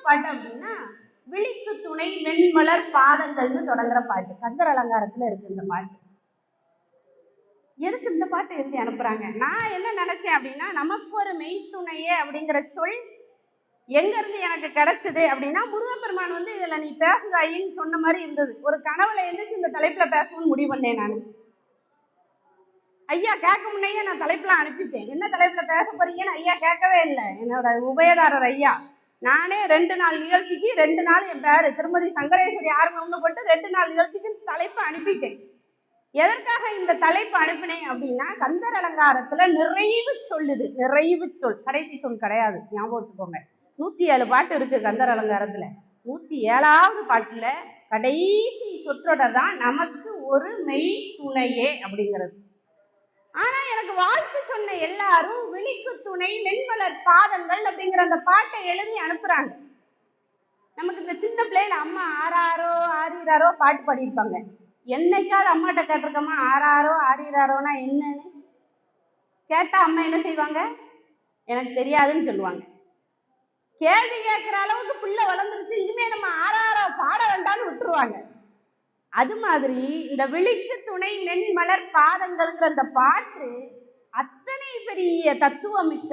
பாட்டு அப்படின்னா விழிக்கு துணை வெண்மலர் பாதங்கள்னு தொடங்குற பாட்டு. கந்தர் அலங்காரத்துல இருக்கு இந்த பாட்டு. எதுக்கு இந்த பாட்டு எழுதி அனுப்புறாங்க? நான் என்ன நினைச்சேன் அப்படின்னா, நமக்கு ஒரு மெய்த்துணையே அப்படிங்கிற சொல் எங்க இருந்து எனக்கு கிடைச்சது அப்படின்னா, முருகப்பெருமான் வந்து இதுல நீ பேசுதாயின்னு சொன்ன மாதிரி இருந்தது. ஒரு கனவுல எழுந்துச்சு இந்த தலைப்புல பேசணும்னு முடிவு பண்ணேன். நான் ஐயா கேட்க முன்னையே நான் தலைப்புலாம் அனுப்பிட்டேன். என்ன தலைப்புல பேச போறீங்கன்னு ஐயா கேட்கவே இல்லை. என்னோட உபயதாரர் ஐயா நானே 2 நாள் நிகழ்ச்சிக்கு 2 நாள் என் பேரு திருமதி சங்கரேஸ்வரி ஆரம்பம்னு போட்டு 2 நாள் நிகழ்ச்சிக்கு தலைப்பு அனுப்பிட்டேன். எதற்காக இந்த தலைப்பு அனுப்பினேன் அப்படின்னா, கந்தர் அலங்காரத்துல நிறைவு சொல்லுது. நிறைவு சொல், கடைசி சொல் கிடையாது, ஞாபகம் வச்சுக்கோங்க. 107 பாட்டு இருக்கு கந்தர் அலங்காரத்துல. 107வது பாட்டுல கடைசி சொற்றொடர் தான் நமக்கு ஒரு மெய் துணையே அப்படிங்கிறது. ஆனா எனக்கு வாழ்த்து சொன்ன எல்லாரும் விழிக்கு துணை வெண்மலர் பாதங்கள் அப்படிங்கிற அந்த பாட்டை எழுதி அனுப்புறாங்க. நமக்கு இந்த சின்ன பிள்ளைல அம்மா ஆறாரோ ஆறீராரோ பாட்டு பாடியிருப்பாங்க. என்னைக்காவது அம்மாட்ட கேட்டிருக்கோமா ஆறாரோ ஆறீராரோனா என்னன்னு கேட்டா அம்மா என்ன செய்வாங்க? எனக்கு தெரியாதுன்னு சொல்லுவாங்க. கேள்வி கேட்கிற அளவுக்கு பிள்ளை வளர்ந்துருச்சு, இனிமே நம்ம ஆறாரோ பாட வேண்டாம்னு விட்டுருவாங்க. அது மாதிரி இந்த விழிக்கு துணை வெண்மலர் பாதங்கள்ங்கிற அந்த பாட்டு அத்தனை பெரிய தத்துவமிக்க,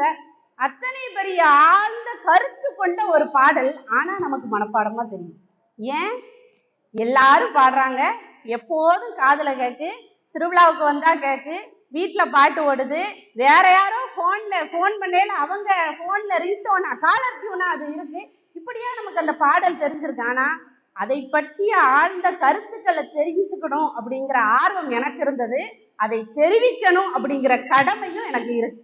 அத்தனை பெரிய ஆழ்ந்த கருத்து கொண்ட ஒரு பாடல். ஆனா நமக்கு மனப்பாடமா தெரியும். ஏன்? எல்லாரும் பாடுறாங்க, எப்போதும் காதுல கேக்கு, திருவிழாவுக்கு வந்தா கேக்கு, வீட்டுல பாட்டு ஓடுது, வேற யாரோ போன் பண்ணல அவங்க போன்ல ரிங்டோனா காலர் டியூனா அது இருக்கு. இப்படியா நமக்கு அந்த பாடல் தெரிஞ்சிருக்கு. ஆனா அதை பற்றிய ஆழ்ந்த கருத்துக்களை தெரிஞ்சுக்கணும் அப்படிங்கிற ஆர்வம் எனக்கு இருந்தது. அதை தெரிவிக்கணும் அப்படிங்கிற கடமையும் எனக்கு இருக்கு.